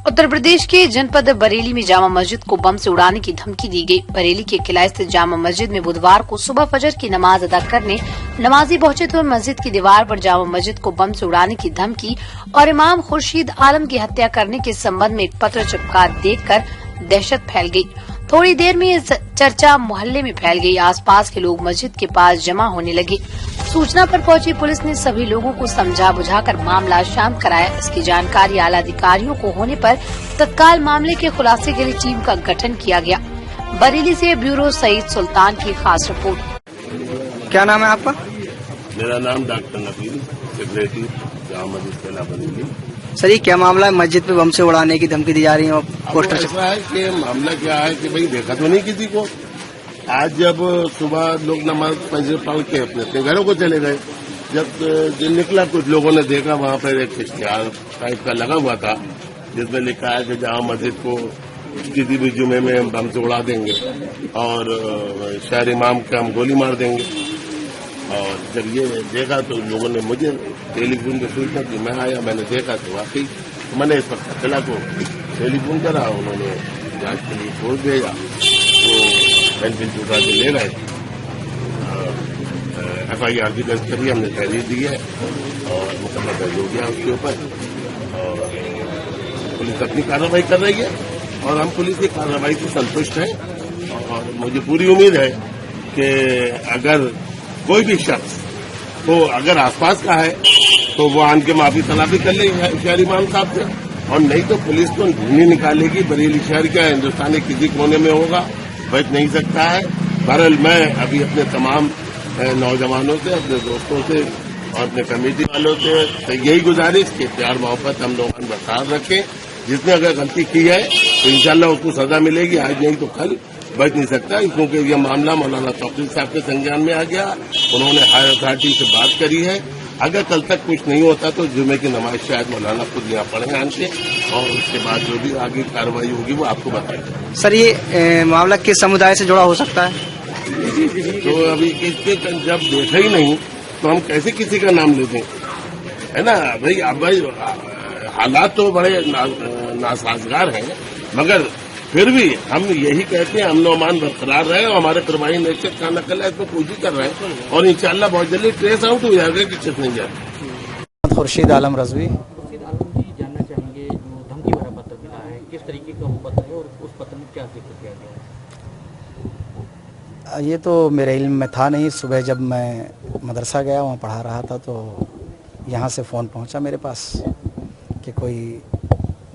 उत्तर प्रदेश के जनपद बरेली में जामा मस्जिद को बम से उड़ाने की धमकी दी गई। बरेली के किला स्थित जामा मस्जिद में बुधवार को सुबह फजर की नमाज अदा करने नमाजी पहुंचे तो मस्जिद की दीवार पर जामा मस्जिद को बम से उड़ाने की धमकी और इमाम खुर्शीद आलम की हत्या करने के संबंध में एक पत्र चिपका देखकर दहशत फैल गई। थोड़ी देर में ये चर्चा मोहल्ले में फैल गई। आसपास के लोग मस्जिद के पास जमा होने लगे। सूचना पर पहुंची पुलिस ने सभी लोगों को समझा बुझाकर मामला शांत कराया। इसकी जानकारी आला अधिकारियों को होने पर तत्काल मामले के खुलासे के लिए टीम का गठन किया गया। बरेली से ब्यूरो सईद सुल्तान की खास रिपोर्ट। क्या नाम है आपका? मेरा नाम डॉक्टर नबील, सेक्रेटरी जामा मस्जिद किला बरेली। सर, ये क्या मामला है? मस्जिद पे बम से उड़ाने की धमकी दी जा रही है और पोस्टर ऐसा है कि मामला क्या है कि भाई देखा तो नहीं किसी को। आज जब सुबह लोग नमाज फजर पढ़ के अपने अपने घरों को चले गए, जब निकला कुछ लोगों ने देखा वहां पर एक इश्तिहार टाइप का लगा हुआ था जिसमें लिखा है कि जामा मस्जिद को किसी भी जुमे में हम बम से उड़ा देंगे और शहर इमाम के हम गोली मार देंगे। और जब ये देखा तो लोगों ने मुझे टेलीफोन पर सूचना दी। मैं आया, मैंने देखा तो वाकई मैंने इस वक्त किला को टेलीफोन करा, उन्होंने जांच के लिए छोड़ भेजा। वो बेनिफिट उठा के ले गए। FIR भी दर्ज करी, हमने तहरीर दी है और मुकदमा दर्ज हो गया उसके ऊपर और पुलिस अपनी कार्रवाई कर रही है और हम पुलिस की कार्रवाई से संतुष्ट हैं। और मुझे पूरी उम्मीद है कि अगर कोई भी शख्स वो अगर आसपास का है तो वो आन के माफी तलाफी कर ले शहर इमाम साहब से, और नहीं तो पुलिस तो ढूंढी निकालेगी। बरेली शहर क्या हिन्दुस्तान के किसी कोने में होगा, बच नहीं सकता है। बहरहाल मैं अभी अपने तमाम नौजवानों से, अपने दोस्तों से और अपने कमेटी वालों से तो यही गुजारिश कि प्यार मोहब्बत हम लोग बरकरार रखें। जिसने अगर गलती की है तो इंशाल्लाह उसको सजा मिलेगी, आज नहीं तो कल। बच नहीं सकता क्योंकि यह मामला मौलाना तौकीर साहब के संज्ञान में आ गया। उन्होंने हायर अथॉरिटी से बात करी है। अगर कल तक कुछ नहीं होता तो जुमे की नमाज शायद मौलाना खुद यहाँ पढ़े आन से, और उसके बाद जो भी आगे कार्रवाई होगी वो आपको बताएंगे। सर, ये मामला किस समुदाय से जुड़ा हो सकता है? तो अभी इसके जब देखा ही नहीं तो हम कैसे किसी का नाम लेते हैं, है ना भाई। अब भाई हालात तो बड़े नासाजगार हैं, मगर फिर भी हम यही कहते हैं अमन अमान बरकरार रहे और हमारे प्रवाही नेचर का नकल है, इसमें कोशिश कर रहे हैं और इंशाल्लाह बहुत जल्दी ट्रेस आउट हो जाएगा कि किसने जाए। खुर्शीद आलम रजवी। जानना चाहेंगे, जो धमकी भरा पत्र मिला है, किस तरीके का वो पत्र है और उस पत्र में क्या जिक्र किया गया है? ये तो मेरे इल्म में था नहीं। सुबह जब मैं मदरसा गया, वहाँ पढ़ा रहा था, तो यहाँ से फ़ोन पहुँचा मेरे पास कि कोई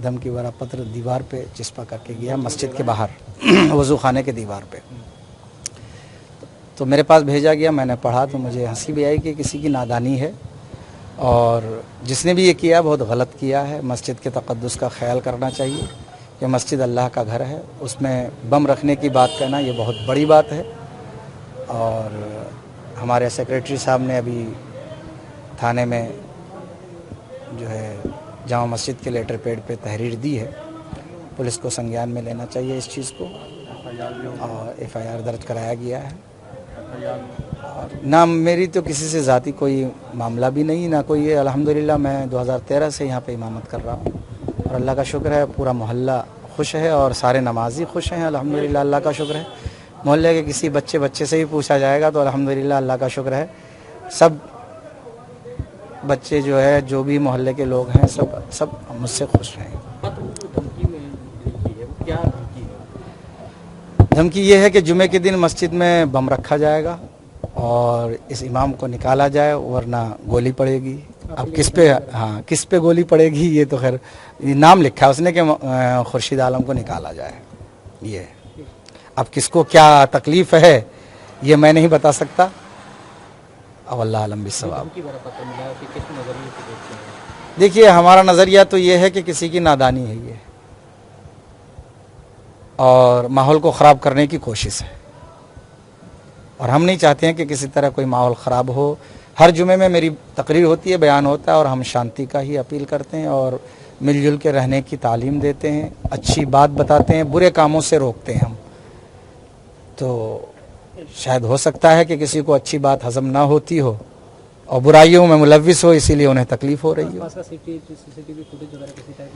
धमकी भरा पत्र दीवार पे चिस्पा करके गया मस्जिद के बाहर वज़ू खाने के दीवार पे। तो मेरे पास भेजा गया, मैंने पढ़ा तो मुझे हंसी भी आई कि किसी की नादानी है और जिसने भी ये किया बहुत गलत किया है। मस्जिद के तक़द्दुस का ख्याल करना चाहिए कि मस्जिद अल्लाह का घर है, उसमें बम रखने की बात कहना ये बहुत बड़ी बात है। और हमारे सेक्रेटरी साहब ने अभी थाने में जो है जामा मस्जिद के लेटर पैड पे तहरीर दी है। पुलिस को संज्ञान में लेना चाहिए इस चीज़ को और FIR दर्ज कराया गया है। और ना मेरी तो किसी से ज़ाती कोई मामला भी नहीं, ना कोई है। अल्हम्दुलिल्लाह मैं 2013 से यहाँ पे इमामत कर रहा हूँ और अल्लाह का शुक्र है पूरा मोहल्ला खुश है और सारे नमाजी खुश हैं। अल्हम्दुलिल्लाह, अल्लाह का शुक्र है। मोहल्ले के किसी बच्चे से भी पूछा जाएगा तो अल्हम्दुलिल्लाह अल्लाह का शुक्र है, सब बच्चे जो है, जो भी मोहल्ले के लोग हैं, सब मुझसे खुश हैं। धमकी में लिखी है, वो क्या धमकी है? धमकी ये है कि जुमे के दिन मस्जिद में बम रखा जाएगा और इस इमाम को निकाला जाए वरना गोली पड़ेगी। अब किस पे गोली पड़ेगी ये तो खैर नाम लिखा है उसने कि खुर्शीद आलम को निकाला जाए। ये अब किसको क्या तकलीफ है ये मैं नहीं बता सकता। अल्लाह आलम बिस्सवाब। देखिए, हमारा नज़रिया तो ये है कि किसी की नादानी है ये और माहौल को ख़राब करने की कोशिश है और हम नहीं चाहते हैं कि किसी तरह कोई माहौल ख़राब हो। हर जुमे में मेरी तकरीर होती है, बयान होता है और हम शांति का ही अपील करते हैं और मिलजुल के रहने की तालीम देते हैं, अच्छी बात बताते हैं, बुरे कामों से रोकते हैं हम। तो शायद हो सकता है कि किसी को अच्छी बात हज़म ना होती हो और बुराइयों में मुलविस हो, इसीलिए उन्हें तकलीफ हो रही हो। सीसीटीवी फुटेज वगैरह किसी टाइप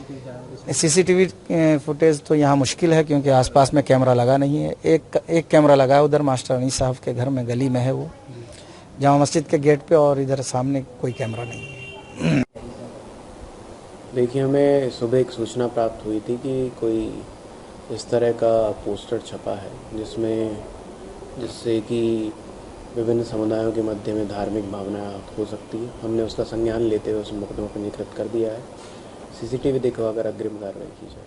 की सीसीटीवी फुटेज तो यहाँ मुश्किल है, क्योंकि आसपास में कैमरा लगा नहीं है। एक कैमरा लगा है उधर मास्टर अनीस साहब के घर में, गली में है वो, जामा मस्जिद के गेट पे, और इधर सामने कोई कैमरा नहीं है। देखिए, हमें सुबह एक सूचना प्राप्त हुई थी कि कोई इस तरह का पोस्टर छपा है जिससे कि विभिन्न समुदायों के मध्य में धार्मिक भावना हो सकती है। हमने उसका संज्ञान लेते हुए उस मुकदमा पंजीकृत कर दिया है। सीसीटीवी दिखवाकर अग्रिम कार्रवाई की जाए।